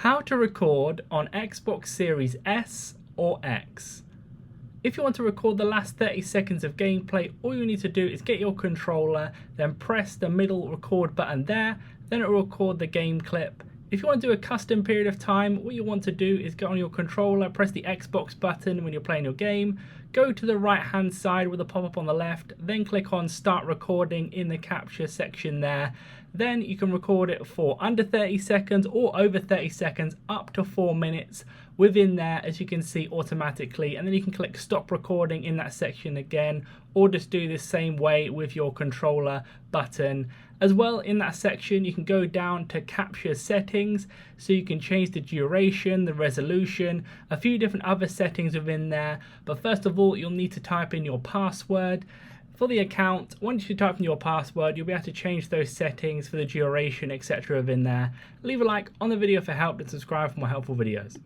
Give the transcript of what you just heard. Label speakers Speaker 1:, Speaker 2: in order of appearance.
Speaker 1: How to record on Xbox Series S or X. If you want to record the last 30 seconds of gameplay, all you need to do is get your controller, then press the middle record button there, then it will record the game clip. If you want to do a custom period of time, what you want to do is go on your controller, press the Xbox button when you're playing your game, go to the right hand side with a pop-up on the left, then click on start recording in the capture section there. Then you can record it for under 30 seconds or over 30 seconds up to 4 minutes within there, as you can see automatically, and then you can click stop recording in that section again, or just do the same way with your controller button. As well, in that section you can go down to capture settings, so you can change the duration, the resolution, a few different other settings within there. But first of all, you'll need to type in your password for the account. Once you type in your password, you'll be able to change those settings for the duration, etc. within there. Leave a like on the video for help and subscribe for more helpful videos.